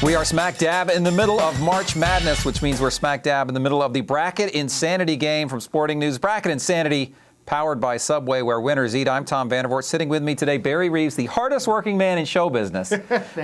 We are smack dab in the middle of March Madness, which means we're smack dab in the middle of the Bracket Insanity game from Sporting News. Bracket Insanity, powered by Subway, where winners eat. I'm Tom Vandervoort. Sitting with me today, Barry Reeves, the hardest working man in show business.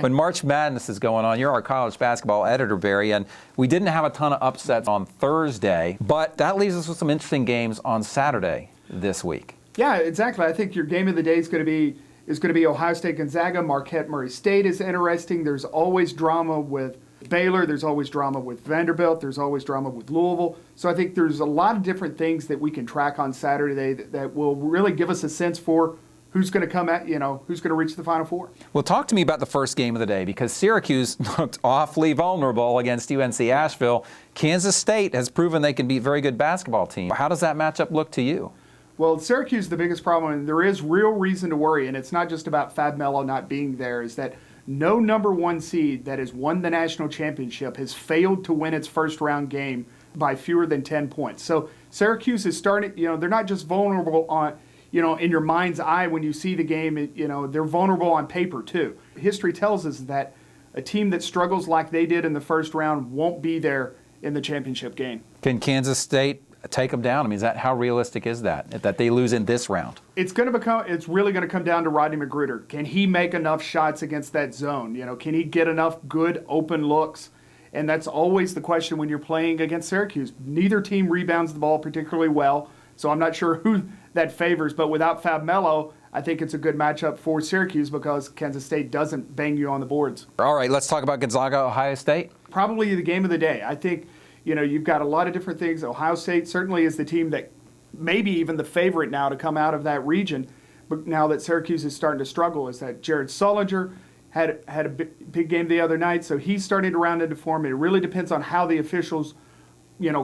When March Madness is going on, you're our college basketball editor, Barry, and we didn't have a ton of upsets on Thursday, but that leaves us with some interesting games on Saturday this week. Yeah, exactly. I think your game of the day is going to be Ohio State Gonzaga. Marquette Murray State is interesting. There's always drama with Baylor. There's always drama with Vanderbilt. There's always drama with Louisville. So I think there's a lot of different things that we can track on Saturday that will really give us a sense for who's going to come at, who's going to reach the Final Four. Well, talk to me about the first game of the day, because Syracuse looked awfully vulnerable against UNC Asheville. Kansas State has proven they can be a very good basketball team. How does that matchup look to you? Well, Syracuse is the biggest problem, and there is real reason to worry, and it's not just about Fab Melo not being there, is that no number one seed that has won the national championship has failed to win its first-round game by fewer than 10 points. So Syracuse is starting, they're not just vulnerable on, in your mind's eye when you see the game, they're vulnerable on paper too. History tells us that a team that struggles like they did in the first round won't be there in the championship game. Can Kansas State take them down? I mean, how realistic is that they lose in this round? It's really going to come down to Rodney Magruder. Can he make enough shots against that zone? Can he get enough good open looks? And that's always the question when you're playing against Syracuse. Neither team rebounds the ball particularly well, so I'm not sure who that favors. But without Fab Melo, I think it's a good matchup for Syracuse because Kansas State doesn't bang you on the boards. All right, let's talk about Gonzaga, Ohio State. Probably the game of the day. I think you've got a lot of different things. Ohio State certainly is the team that maybe even the favorite now to come out of that region. But now that Syracuse is starting to struggle, is that Jared Sullinger had a big game the other night, so he's starting to round into form. It really depends on how the officials,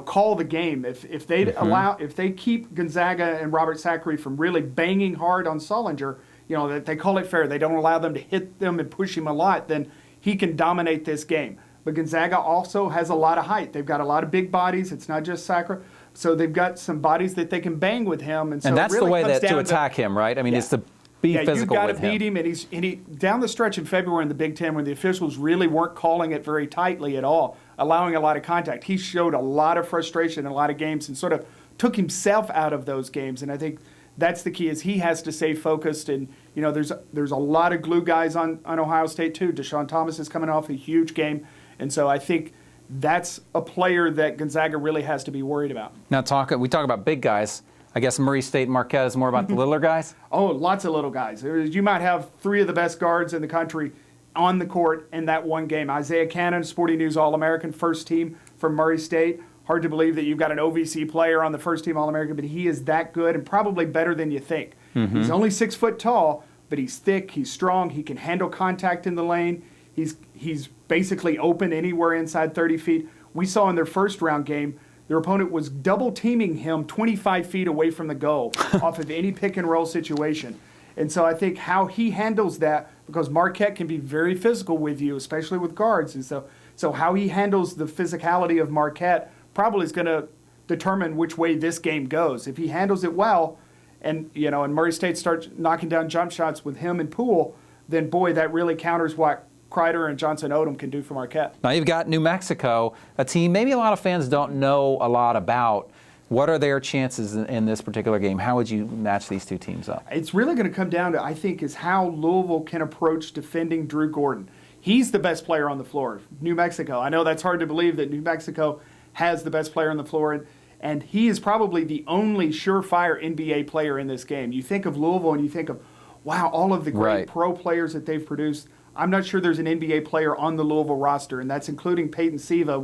call the game. If they keep Gonzaga and Robert Zachary from really banging hard on Sullinger, that they call it fair, they don't allow them to hit them and push him a lot, then he can dominate this game. But Gonzaga also has a lot of height. They've got a lot of big bodies. It's not just Sacra. So they've got some bodies that they can bang with him. And so that's it really the way comes to down attack him, right? I mean, it's to be physical with him. You've got to beat him. And he down the stretch in February in the Big Ten when the officials really weren't calling it very tightly at all, allowing a lot of contact. He showed a lot of frustration in a lot of games and sort of took himself out of those games. And I think that's the key, is he has to stay focused. And, there's a lot of glue guys on Ohio State too. Deshaun Thomas is coming off a huge game. And so I think that's a player that Gonzaga really has to be worried about. Now, we talk about big guys. I guess Murray State and Marquette is more about the littler guys? Oh, lots of little guys. You might have three of the best guards in the country on the court in that one game. Isaiah Cannon, Sporting News All-American, first team from Murray State. Hard to believe that you've got an OVC player on the first team All-American, but he is that good and probably better than you think. Mm-hmm. He's only 6 foot tall, but he's thick, he's strong, he can handle contact in the lane. He's basically open anywhere inside 30 feet. We saw in their first round game, their opponent was double teaming him 25 feet away from the goal off of any pick and roll situation. And so I think how he handles that, because Marquette can be very physical with you, especially with guards. And so how he handles the physicality of Marquette probably is going to determine which way this game goes. If he handles it well and Murray State starts knocking down jump shots with him and Poole, then boy, that really counters what Kreider and Johnson Odom can do for Marquette. Now you've got New Mexico, a team maybe a lot of fans don't know a lot about. What are their chances in this particular game? How would you match these two teams up? It's really going to come down to, I think, is how Louisville can approach defending Drew Gordon. He's the best player on the floor. New Mexico. I know that's hard to believe that New Mexico has the best player on the floor, and he is probably the only surefire NBA player in this game. You think of Louisville and you think of, wow, all of the great pro players that they've produced. I'm not sure there's an NBA player on the Louisville roster, and that's including Peyton Siva,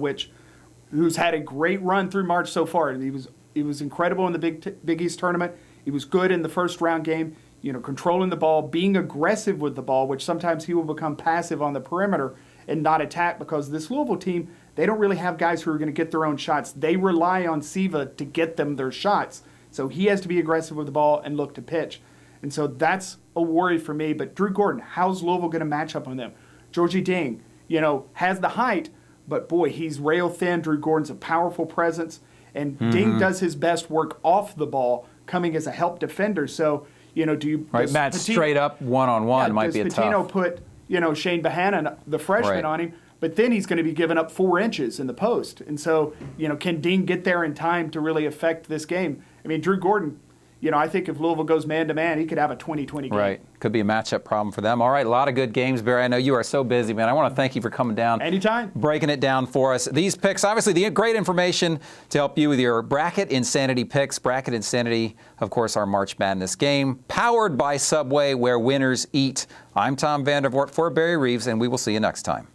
who's had a great run through March so far. And he was incredible in the Big East tournament. He was good in the first round game, controlling the ball, being aggressive with the ball, which sometimes he will become passive on the perimeter and not attack, because this Louisville team, they don't really have guys who are going to get their own shots. They rely on Siva to get them their shots. So he has to be aggressive with the ball and look to pitch. And so that's a worry for me. But Drew Gordon, how's Louisville going to match up on them? Georgie Ding, has the height, but boy, he's rail thin. Drew Gordon's a powerful presence. And Ding does his best work off the ball, coming as a help defender. So, do you... Right, match straight up one-on-one might be a tough... Does Pitino put, Shane Bohannon, the freshman, on him? but then he's going to be giving up 4 inches in the post. And so, can Dean get there in time to really affect this game? I mean, Drew Gordon, I think if Louisville goes man-to-man, he could have a 20-20 game. Right. Could be a matchup problem for them. All right, a lot of good games, Barry. I know you are so busy, man. I want to thank you for coming down. Anytime. Breaking it down for us. These picks, obviously, the great information to help you with your Bracket Insanity picks. Bracket Insanity, of course, our March Madness game, powered by Subway, where winners eat. I'm Tom Vandervoort for Barry Reeves, and we will see you next time.